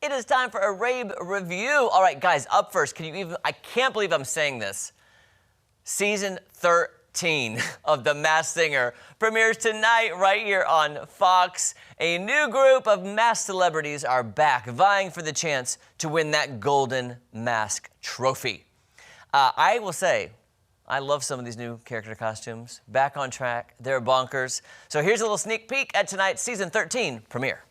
It is time for a Rabe review. All right, guys, up first, I can't believe I'm saying this. Season 13 of The Masked Singer premieres tonight right here on Fox. A new group of masked celebrities are back, vying for the chance to win that golden mask trophy. I will say, I love some of these new character costumes. Back on track, they're bonkers. So here's a little sneak peek at tonight's Season 13 premiere.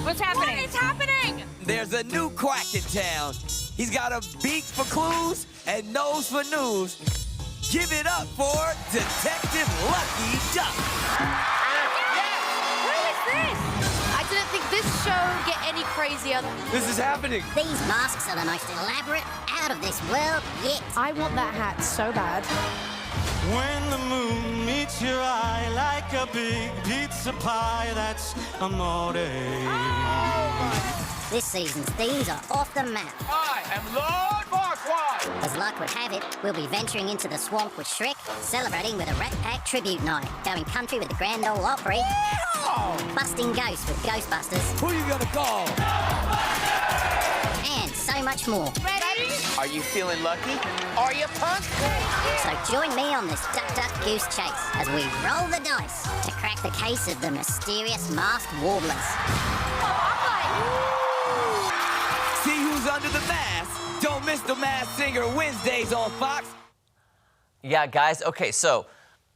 What's happening? What is happening? There's a new quack in town. He's got a beak for clues and nose for news. Give it up for Detective Lucky Duck. Who is this? I didn't think this show would get any crazier. This is happening. These masks are the most elaborate, out of this world yet. I want that hat so bad. When the moon meets your eye like a big pizza pie, that's amore. This season's themes are off the map. I am Lord Marquand. As luck would have it, we'll be venturing into the swamp with Shrek, celebrating with a Rat Pack tribute night, going country with the Grand Ole Opry, busting ghosts with Ghostbusters, Who you gonna call? and so much more. Ready? Are you feeling lucky? Are you punk? So join me on this Duck Duck Goose chase as we roll the dice to crack the case of the mysterious masked warblers. See who's under the mask. Don't miss The Masked Singer Wednesdays on Fox. Yeah, guys, okay, so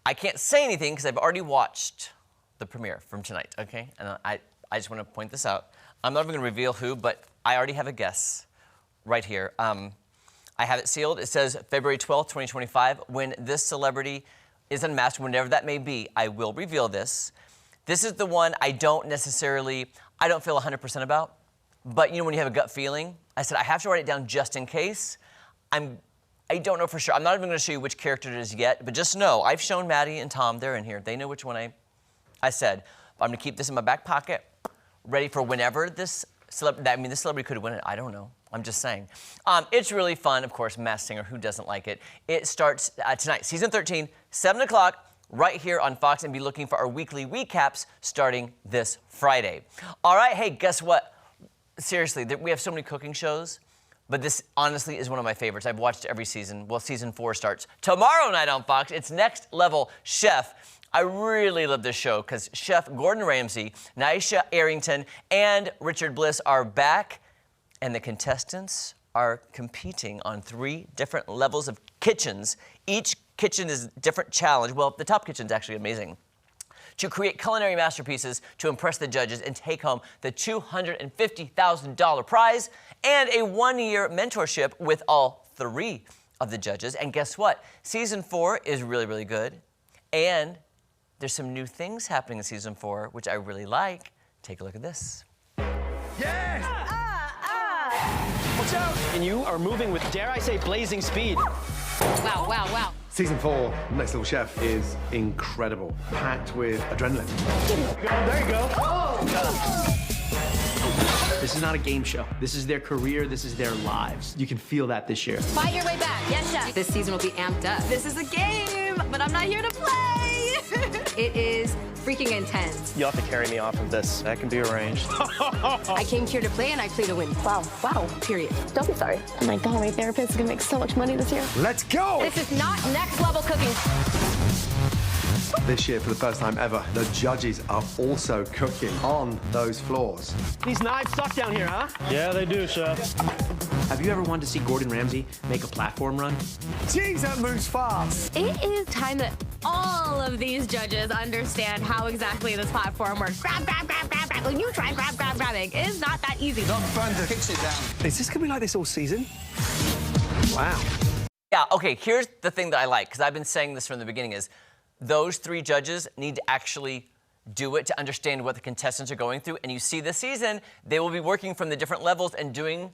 I can't say anything because I've already watched the premiere from tonight, okay? And I just want to point this out. I'm not even going to reveal who, but I already have a guess right here. I have it sealed. It says February 12th, 2025. When this celebrity is unmasked, whenever that may be, I will reveal this. This is the one I don't feel 100% about. But you know when you have a gut feeling? I said I have to write it down just in case. I don't know for sure. I'm not even going to show you which character it is yet, but just know I've shown Maddie and Tom. They're in here. They know which one I said. But I'm going to keep this in my back pocket, ready for whenever this celebrity, this celebrity could win it. I don't know. I'm just saying. It's really fun, of course, Masked Singer. Who doesn't like it? It starts tonight, Season 13, 7 o'clock, right here on Fox, and be looking for our weekly recaps starting this Friday. All right, hey, guess what? Seriously, we have so many cooking shows, but this honestly is one of my favorites. I've watched every season. Well, Season 4 starts tomorrow night on Fox. It's Next Level Chef. I really love this show because Chef Gordon Ramsay, Nyesha Arrington, and Richard Bliss are back, and the contestants are competing on 3 different levels of kitchens. Each kitchen is a different challenge. Well, the top kitchen's actually amazing. To create culinary masterpieces to impress the judges and take home the $250,000 prize and a 1-year mentorship with all 3 of the judges. And guess what? Season 4 is really, really good. And there's some new things happening in Season 4, which I really like. Take a look at this. Yes! Watch out! And you are moving with, dare I say, blazing speed. Wow, wow, wow. Season 4, Next Level Chef, is incredible, packed with adrenaline. There you go. This is not a game show. This is their career. This is their lives. You can feel that this year. Fight your way back. Yes, chef. This season will be amped up. This is a game, but I'm not here to play. It is freaking intense. You'll have to carry me off of this. That can be arranged. I came here to play and I play to win. Wow, period. Don't be sorry. Oh my God, my therapist is gonna make so much money this year. Let's go! This is not next level cooking. This year, for the first time ever, the judges are also cooking on those floors. These knives suck down here, huh? Yeah, they do, chef. Have you ever wanted to see Gordon Ramsay make a platform run? Jeez, that moves fast. It is time that all of these judges understand how exactly this platform works. Grab. When you try grabbing, it is not that easy. Don't burn the kitchen down. Is this gonna be like this all season? Wow. Yeah, okay, here's the thing that I like, because I've been saying this from the beginning, is those 3 judges need to actually do it to understand what the contestants are going through. And you see this season, they will be working from the different levels and doing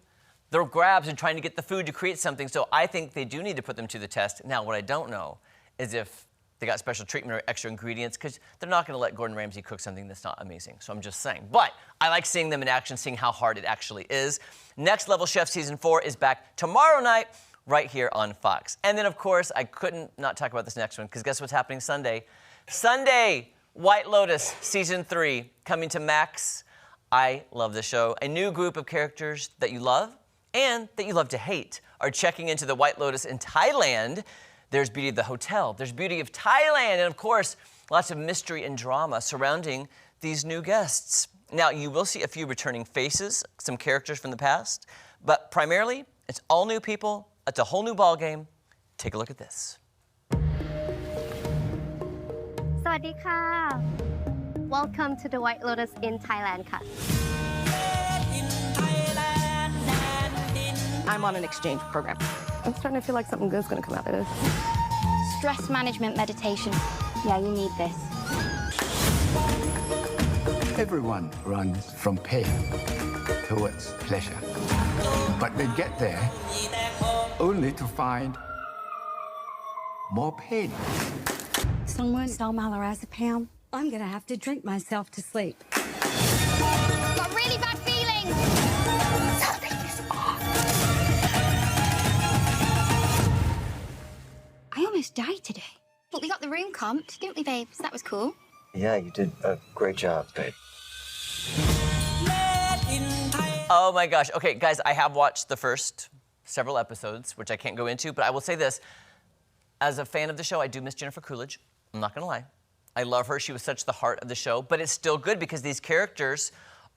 their grabs and trying to get the food to create something. So I think they do need to put them to the test. Now, what I don't know is if they got special treatment or extra ingredients, because they're not going to let Gordon Ramsay cook something that's not amazing. So I'm just saying. But I like seeing them in action, seeing how hard it actually is. Next Level Chef Season 4 is back tomorrow night, right here on Fox. And then, of course, I couldn't not talk about this next one, because guess what's happening Sunday? Sunday, White Lotus Season 3 coming to Max. I love the show. A new group of characters that you love and that you love to hate are checking into the White Lotus in Thailand. There's Beauty of the Hotel, there's Beauty of Thailand, and of course, lots of mystery and drama surrounding these new guests. Now, you will see a few returning faces, some characters from the past, but primarily, it's all new people. It's a whole new ball game. Take a look at this. สวัสดีค่ะ Welcome to the White Lotus in Thailand ค่ะ I'm on an exchange program. I'm starting to feel like something good's gonna come out of this. Stress management meditation. Yeah, you need this. Everyone runs from pain towards pleasure. But they get there only to find more pain. Someone stole my lorazepam. I'm gonna have to drink myself to sleep. Got really bad feelings. Something is off. I almost died today. But we got the room comped, didn't we, babes? That was cool. Yeah, you did a great job, babe. Oh my gosh. Okay, guys, I have watched the first several episodes, which I can't go into, but I will say this. As a fan of the show, I do miss Jennifer Coolidge. I'm not gonna lie. I love her. She was such the heart of the show, but it's still good because these characters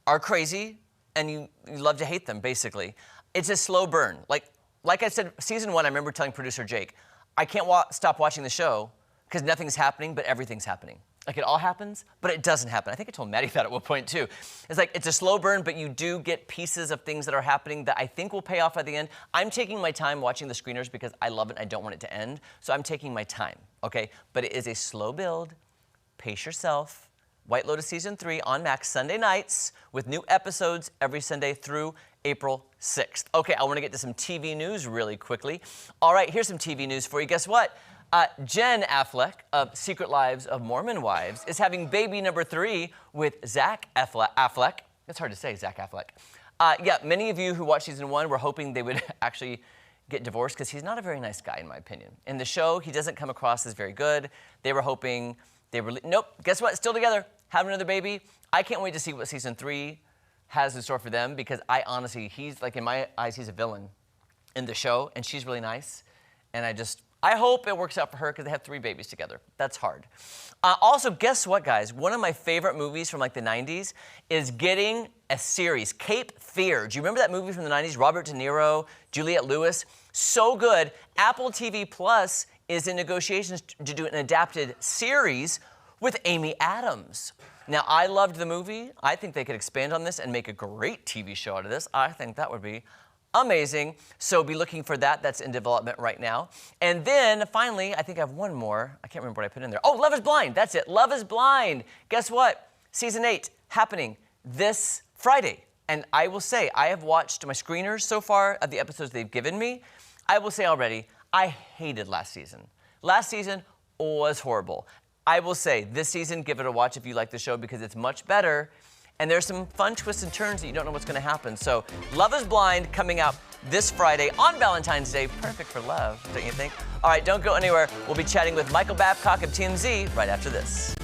are crazy and you love to hate them, basically. It's a slow burn. Like I said, season 1, I remember telling producer Jake, I can't stop watching the show because nothing's happening, but everything's happening. Like, it all happens, but it doesn't happen. I think I told Maddie that at one point, too. It's like, it's a slow burn, but you do get pieces of things that are happening that I think will pay off at the end. I'm taking my time watching the screeners because I love it and I don't want it to end. So I'm taking my time, okay? But it is a slow build. Pace yourself. White Lotus Season 3 on Max Sunday nights with new episodes every Sunday through April 6th. Okay, I want to get to some TV news really quickly. All right, here's some TV news for you. Guess what? Jen Affleck of Secret Lives of Mormon Wives is having baby number 3 with Zach Affleck. It's hard to say, Zach Affleck. Yeah, many of you who watched season 1 were hoping they would actually get divorced because he's not a very nice guy, in my opinion. In the show, he doesn't come across as very good. They were hoping nope, guess what? Still together, having another baby. I can't wait to see what season 3 has in store for them because I honestly, he's like, in my eyes, he's a villain in the show, and she's really nice. And I hope it works out for her because they have 3 babies together. That's hard. Also, guess what, guys? One of my favorite movies from like the 90s is getting a series, Cape Fear. Do you remember that movie from the 90s? Robert De Niro, Juliette Lewis. So good. Apple TV Plus is in negotiations to do an adapted series with Amy Adams. Now, I loved the movie. I think they could expand on this and make a great TV show out of this. I think that would be amazing. So be looking for that. That's in development right now. And then finally, I think I have one more. I can't remember what I put in there. Oh, Love is Blind. That's it. Love is Blind. Guess what? Season 8 happening this Friday. And I will say, I have watched my screeners so far of the episodes they've given me. I will say already, I hated last season. Last season was horrible. I will say, this season, give it a watch if you like the show because it's much better. And there's some fun twists and turns that you don't know what's going to happen. So, Love is Blind coming out this Friday on Valentine's Day. Perfect for love, don't you think? All right, don't go anywhere. We'll be chatting with Michael Babcock of TMZ right after this.